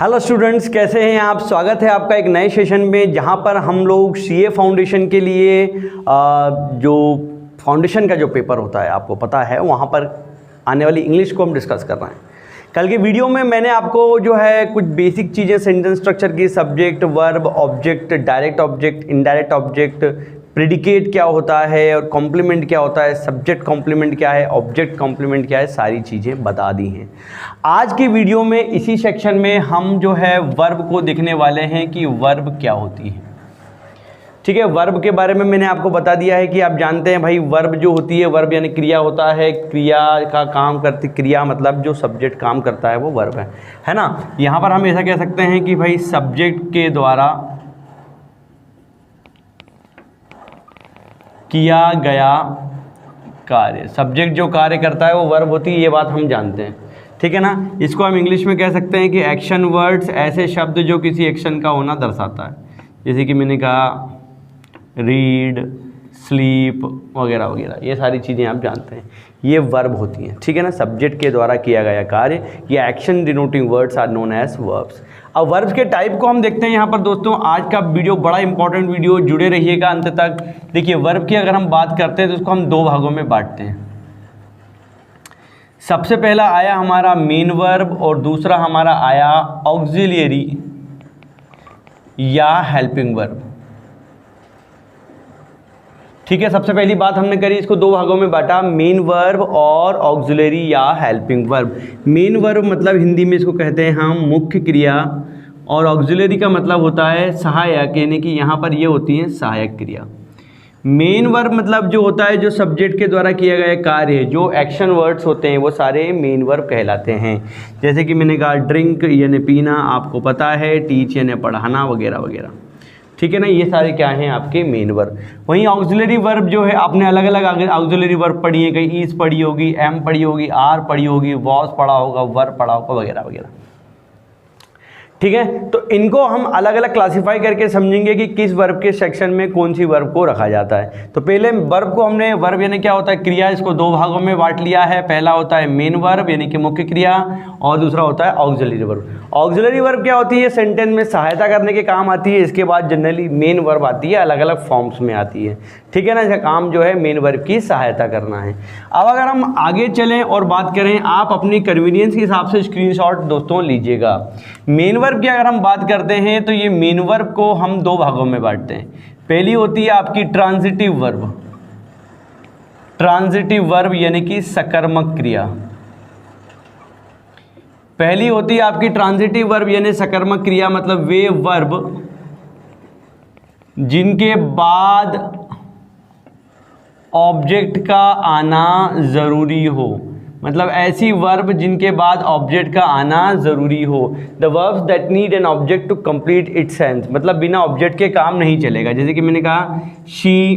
Hello students, कैसे हैं आप। स्वागत है आपका एक नए सेशन में, जहां पर हम लोग सीए फाउंडेशन के लिए जो फाउंडेशन का जो पेपर होता है आपको पता है, वहां पर आने वाली इंग्लिश को हम डिस्कस कर रहे हैं। कल के वीडियो में मैंने आपको जो है कुछ बेसिक चीज़ें सेंटेंस स्ट्रक्चर की, subject, verb, object, direct object, indirect object, predicate क्या होता है और कॉम्प्लीमेंट क्या होता है, सब्जेक्ट कॉम्प्लीमेंट क्या है, ऑब्जेक्ट कॉम्प्लीमेंट क्या है, सारी चीज़ें बता दी हैं। आज की वीडियो में इसी सेक्शन में हम जो है वर्ब को देखने वाले हैं कि वर्ब क्या होती है। ठीक है, वर्ब के बारे में मैंने आपको बता दिया है कि आप जानते हैं भाई, वर्ब जो होती है, वर्ब यानी क्रिया होता है, क्रिया का काम करती, क्रिया मतलब जो सब्जेक्ट काम करता है वो वर्ब है ना। यहाँ पर हम ऐसा कह सकते हैं कि भाई सब्जेक्ट के द्वारा किया गया कार्य, सब्जेक्ट जो कार्य करता है वो वर्ब होती है, ये बात हम जानते हैं। ठीक है ना। इसको हम इंग्लिश में कह सकते हैं कि एक्शन वर्ड्स, ऐसे शब्द जो किसी एक्शन का होना दर्शाता है, जैसे कि मैंने कहा रीड, स्लीप वगैरह वगैरह, ये सारी चीज़ें आप जानते हैं, ये वर्ब होती हैं। ठीक है ना। सब्जेक्ट के द्वारा किया गया कार्य, ये action denoting words are known as verbs. अब वर्ब्स के टाइप को हम देखते हैं यहाँ पर दोस्तों। आज का वीडियो बड़ा इंपॉर्टेंट वीडियो, जुड़े रहिएगा अंत तक। देखिए, वर्ब की अगर हम बात करते हैं तो उसको हम दो भागों में बांटते हैं। सबसे पहला आया हमारा मेन वर्ब और दूसरा हमारा आया ऑक्सिलियरी या हेल्पिंग वर्ब। ठीक है, सबसे पहली बात हमने करी, इसको दो भागों में बांटा, मेन वर्ब और ऑक्सिलरी या हेल्पिंग वर्ब। मेन वर्ब मतलब हिंदी में इसको कहते हैं हम मुख्य क्रिया, और ऑक्सिलरी का मतलब होता है सहायक, यानी कि यहाँ पर ये होती है सहायक क्रिया। मेन वर्ब मतलब जो होता है जो सब्जेक्ट के द्वारा किया गया कार्य, जो एक्शन वर्ड्स होते हैं वो सारे मेन वर्ब कहलाते हैं। जैसे कि मैंने कहा ड्रिंक यानी पीना, आपको पता है, टीच यानी पढ़ाना वगैरह वगैरह। ठीक है ना, ये सारे क्या हैं आपके मेन वर्ब। वहीं ऑक्सिलरी वर्ब जो है, आपने अलग अलग ऑक्सिलरी वर्ब पढ़ी है, कहीं ईज पढ़ी होगी, एम पढ़ी होगी, आर पढ़ी होगी, वॉज पढ़ा होगा, वर्ब पढ़ा होगा वगैरह वगैरह। ठीक है, तो इनको हम अलग अलग क्लासिफाई करके समझेंगे कि किस वर्ब के सेक्शन में कौन सी वर्ब को रखा जाता है। तो पहले वर्ब को हमने, वर्ब यानी क्या होता है क्रिया, इसको दो भागों में बांट लिया है। पहला होता है मेन वर्ब यानी कि मुख्य क्रिया, और दूसरा होता है ऑक्सिलरी वर्ब। ऑक्सिलरी वर्ब क्या होती है, सेंटेंस में सहायता करने के काम आती है। इसके बाद जनरली मेन वर्ब आती है, अलग अलग फॉर्म्स में आती है। ठीक है ना, इसका काम जो है मेन वर्ब की सहायता करना है। अब अगर हम आगे चलें और बात करें, आप अपनी कन्वीनियंस के हिसाब से स्क्रीनशॉट दोस्तों लीजिएगा। मेन वर्ब की अगर हम बात करते हैं तो ये मेन वर्ब को हम दो भागों में बांटते हैं। पहली होती है आपकी ट्रांजिटिव वर्ब। ट्रांजिटिव वर्ब यानी कि सकर्मक क्रिया। पहली होती है आपकी ट्रांजिटिव वर्ब यानी सकर्मक क्रिया, मतलब वे वर्ब जिनके बाद ऑब्जेक्ट का आना जरूरी हो, मतलब ऐसी वर्ब जिनके बाद ऑब्जेक्ट का आना जरूरी हो। The verbs that need an object to complete its sense, मतलब बिना ऑब्जेक्ट के काम नहीं चलेगा। जैसे कि मैंने कहा शी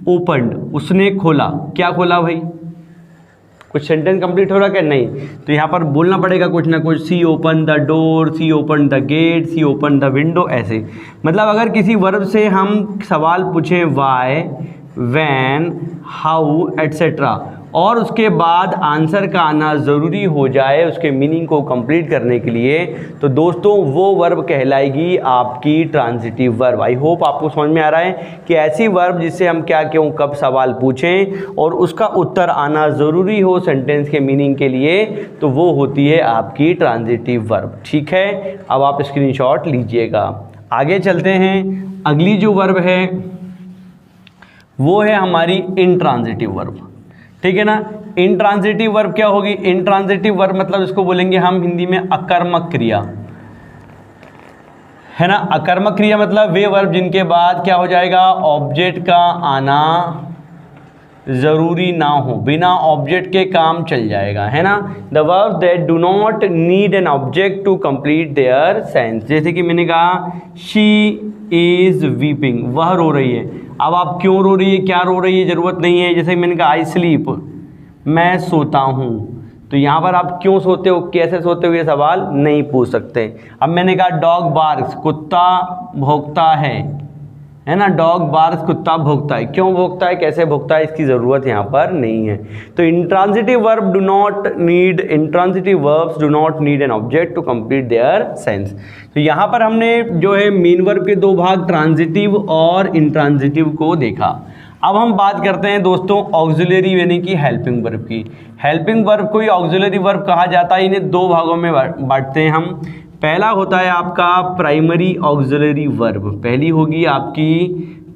ओपन्ड, उसने खोला। क्या खोला भाई, कुछ सेंटेंस कंप्लीट हो रहा क्या, नहीं, तो यहाँ पर बोलना पड़ेगा कुछ ना कुछ। See open the door, see open the gate, see open the window, ऐसे। मतलब अगर किसी वर्ब से हम सवाल पूछें वाई, व्हेन, हाउ एट्सेट्रा, और उसके बाद आंसर का आना ज़रूरी हो जाए उसके मीनिंग को कंप्लीट करने के लिए, तो दोस्तों वो वर्ब कहलाएगी आपकी ट्रांजिटिव वर्ब। आई होप आपको समझ में आ रहा है कि ऐसी वर्ब जिससे हम क्या, क्यों, कब सवाल पूछें और उसका उत्तर आना ज़रूरी हो सेंटेंस के मीनिंग के लिए, तो वो होती है आपकी ट्रांजिटिव वर्ब। ठीक है, अब आप स्क्रीनशॉट लीजिएगा। आगे चलते हैं। अगली जो वर्ब है वो है हमारी इनट्रांजिटिव वर्ब। ठीक है ना। इनट्रांजिटिव वर्ब क्या होगी, इनट्रांजिटिव वर्ब मतलब इसको बोलेंगे हम हिंदी में अकर्मक क्रिया, है ना। अकर्मक क्रिया मतलब वे वर्ब जिनके बाद क्या हो जाएगा, ऑब्जेक्ट का आना जरूरी ना हो, बिना ऑब्जेक्ट के काम चल जाएगा, है ना। The verb that do not need an object to complete their sense. जैसे कि मैंने कहा शी इज वीपिंग, वह रो रही है। अब आप क्यों रो रही है, क्या रो रही है, जरूरत नहीं है। जैसे मैंने कहा आई स्लीप, मैं सोता हूँ, तो यहाँ पर आप क्यों सोते हो, कैसे सोते हो, ये सवाल नहीं पूछ सकते। अब मैंने कहा डॉग बार्क्स, कुत्ता भौंकता है ना। डॉग बार्स, कुत्ता भौंकता है। क्यों भौंकता है, कैसे भौंकता है, इसकी ज़रूरत यहाँ पर नहीं है। तो intransitive verbs do not need an object to complete their sense. तो यहाँ पर हमने जो है मेन वर्ब के दो भाग ट्रांजिटिव और इंट्रांजिटिव को देखा। अब हम बात करते हैं दोस्तों ऑक्सिलरी यानी कि हेल्पिंग वर्ब की। हेल्पिंग वर्ब को ही ऑक्सिलरी वर्ब कहा जाता है। इन्हें दो भागों में बांटते हैं हम। पहला होता है आपका प्राइमरी ऑक्सिलरी वर्ब, पहली होगी आपकी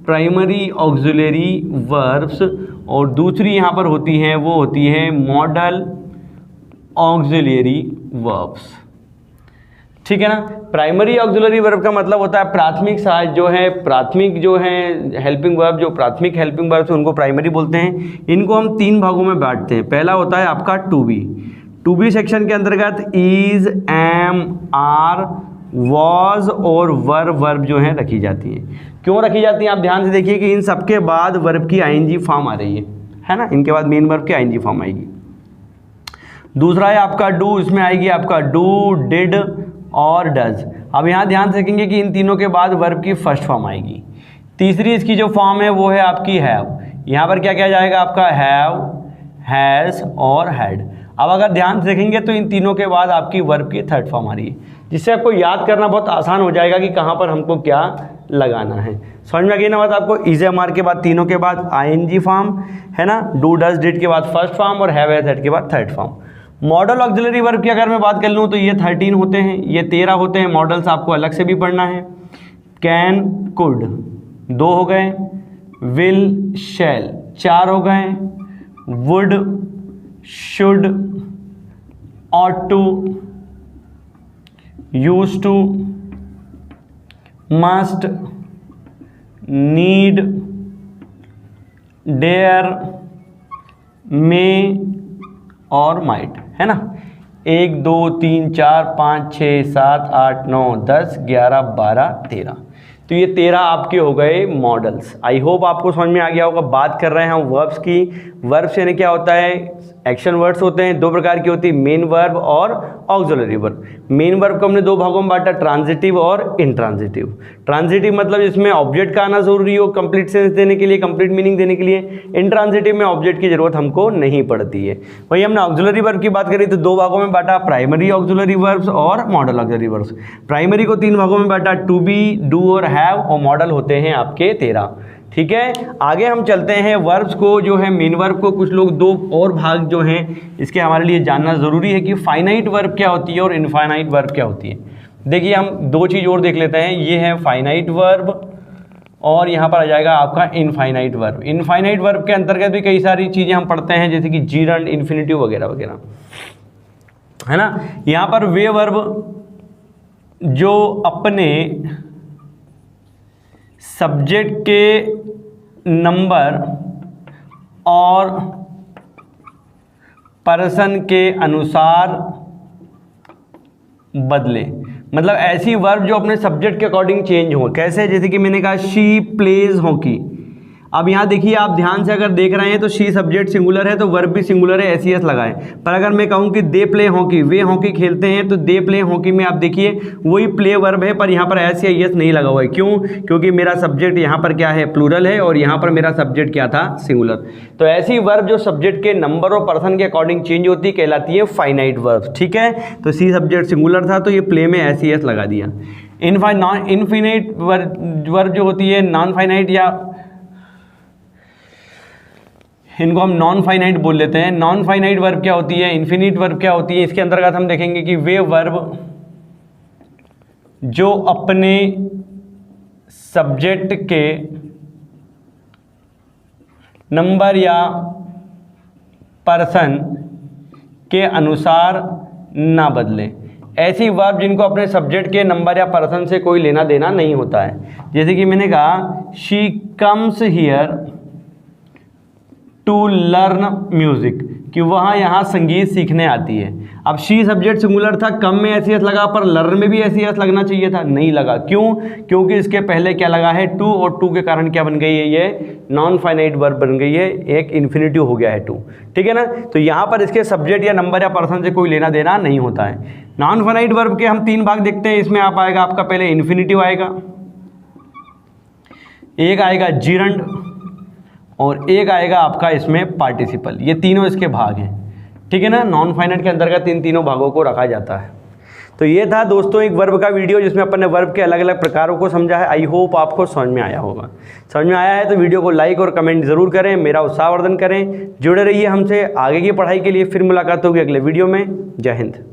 प्राइमरी ऑक्सिलरी वर्ब्स, और दूसरी यहाँ पर होती है वो होती है मॉडल ऑक्सिलरी वर्ब्स, ठीक है ना। प्राइमरी ऑक्सिलरी वर्ब का मतलब होता है प्राथमिक सहायक जो है, प्राथमिक जो है हेल्पिंग वर्ब, जो प्राथमिक हेल्पिंग वर्ब उनको प्राइमरी बोलते हैं। इनको हम तीन भागों में बांटते हैं। पहला होता है आपका टू बी सेक्शन के अंतर्गत इज, एम, आर, वॉज और वर्ब जो है रखी जाती है। क्यों रखी जाती है, आप ध्यान से देखिए कि इन सबके बाद वर्ब की आईएनजी फॉर्म आ रही है ना। इनके बाद मेन वर्ब की आईएनजी फॉर्म आएगी। दूसरा है आपका डू, इसमें आएगी आपका डू, डिड और डज। अब यहाँ ध्यान से देखेंगे कि इन तीनों के बाद वर्ब की फर्स्ट फॉर्म आएगी। तीसरी इसकी जो फॉर्म है वो है आपकी हैव। यहाँ पर क्या किया जाएगा आपका हैव, हैज़ और हैड। अब अगर ध्यान से देखेंगे तो इन तीनों के बाद आपकी वर्ब की थर्ड फॉर्म आ रही है, जिससे आपको याद करना बहुत आसान हो जाएगा कि कहाँ पर हमको क्या लगाना है। समझ में आ गई ना बात आपको। इज, एम, आर के बाद तीनों के बाद आईएनजी फॉर्म है ना, डू, डज, डिड के बाद फर्स्ट फॉर्म और हैव, हैज, हैड के बाद third form. Model auxiliary verb की अगर मैं बात कर लूँ तो ये 13 होते हैं, ये 13 होते हैं। मॉडल्स आपको अलग से भी पढ़ना है। कैन, कुड 2 हो गए, विल, शैल 4 हो गए, would, should, ought to, used to, must, need, dare, may और might, है ना। 1 2 3 4 5 6 7 8 9 10 11 12 13। तो ये 13 आपके हो गए मॉडल्स। आई होप आपको समझ में आ गया होगा। बात कर रहे हैं हम वर्ब्स की। वर्ब्स यानी क्या होता है, एक्शन वर्ड्स होते हैं। 2 प्रकार की होती है, मेन वर्ब और ऑक्सिलरी वर्ब। मेन वर्ब को हमने 2 भागों में बांटा, ट्रांजिटिव और इंट्रांजिटिव। ट्रांजिटिव मतलब इसमें ऑब्जेक्ट का आना जरूरी हो कंप्लीट सेंस देने के लिए, कंप्लीट मीनिंग देने के लिए। इंट्रांजिटिव में ऑब्जेक्ट की जरूरत हमको नहीं पड़ती है। वही हमने ऑक्सिलरी वर्ब की बात करी तो 2 भागों में बांटा, प्राइमरी ऑक्सिलरी वर्ब्स और मॉडल ऑक्सिलरी वर्ब्स। प्राइमरी को 3 भागों में बांटा, टू बी, डू और हैव, और मॉडल होते हैं आपके 13। ठीक है, आगे हम चलते हैं वर्ब्स को जो है मेन वर्ब को कुछ लोग 2 और भाग जो हैं इसके हमारे लिए जानना ज़रूरी है कि फाइनाइट वर्ब क्या होती है और इनफाइनाइट वर्ब क्या होती है। देखिए हम 2 चीज़ और देख लेते हैं। ये है फाइनाइट वर्ब और यहाँ पर आ जाएगा आपका इनफाइनाइट वर्ब। इनफाइनाइट वर्ब के अंतर्गत भी कई सारी चीज़ें हम पढ़ते हैं जैसे कि जीरंड, इन्फिनिटिव वगैरह वगैरह, है ना। यहाँ पर वे वर्ब जो अपने सब्जेक्ट के नंबर और पर्सन के अनुसार बदले, मतलब ऐसी वर्ब जो अपने सब्जेक्ट के अकॉर्डिंग चेंज हो। कैसे, जैसे कि मैंने कहा शी प्लेज हॉकी। अब यहाँ देखिए आप ध्यान से अगर देख रहे हैं तो शी सब्जेक्ट सिंगुलर है तो वर्ब भी सिंगुलर है, एस लगाएं। पर अगर मैं कहूँ कि they play hockey, way hockey खेलते हैं, तो दे प्ले हॉकी में आप देखिए वही प्ले वर्ब है पर यहाँ पर एस या एस नहीं लगा हुआ है। क्यों? क्योंकि मेरा सब्जेक्ट यहाँ पर क्या है, प्लूरल है, और यहाँ पर मेरा सब्जेक्ट क्या था, सिंगुलर। तो ऐसी वर्ब जो सब्जेक्ट के नंबर और पर्सन के अकॉर्डिंग चेंज होती कहलाती है फाइनाइट वर्ब। ठीक है, तो सी सब्जेक्ट सिंगुलर था तो ये प्ले में एस एस लगा दिया। इनफाइनाइट वर्ब जो होती है नॉन फाइनाइट, या इनको हम नॉन फाइनाइट बोल लेते हैं। नॉन फाइनाइट वर्ब क्या होती है, इन्फिनिट वर्ब क्या होती है, इसके अंतर्गत हम देखेंगे कि वे वर्ब जो अपने सब्जेक्ट के नंबर या पर्सन के अनुसार ना बदले। ऐसी वर्ब जिनको अपने सब्जेक्ट के नंबर या पर्सन से कोई लेना देना नहीं होता है। जैसे कि मैंने कहा she comes here to learn music, कि वहाँ यहाँ संगीत सीखने आती है। अब शी सब्जेक्ट सिंगुलर था, कम में एस लगा, पर लर्न में भी एस लगना चाहिए था, नहीं लगा। क्यों? क्योंकि इसके पहले क्या लगा है, टू, और टू के कारण क्या बन गई है, ये नॉन फाइनाइट वर्ब बन गई है, एक इन्फिनिटिव हो गया है टू। ठीक है ना, तो यहाँ पर इसके सब्जेक्ट या नंबर या पर्सन से कोई लेना देना नहीं होता है। नॉन फाइनाइट वर्ब के हम 3 भाग देखते हैं। इसमें आप आएगा आपका पहले इन्फिनिटिव आएगा, एक आएगा जीरंड और एक आएगा आपका इसमें पार्टिसिपल। ये तीनों इसके भाग हैं, ठीक है ना। नॉन फाइनाइट के अंतर्गत इन तीनों भागों को रखा जाता है। तो ये था दोस्तों एक वर्ब का वीडियो जिसमें अपन ने वर्ब के अलग अलग प्रकारों को समझा है। आई होप आपको समझ में आया होगा। समझ में आया है तो वीडियो को लाइक और कमेंट जरूर करें, मेरा उत्साहवर्धन करें। जुड़े रहिए हमसे आगे की पढ़ाई के लिए। फिर मुलाकात होगी अगले वीडियो में। जय हिंद।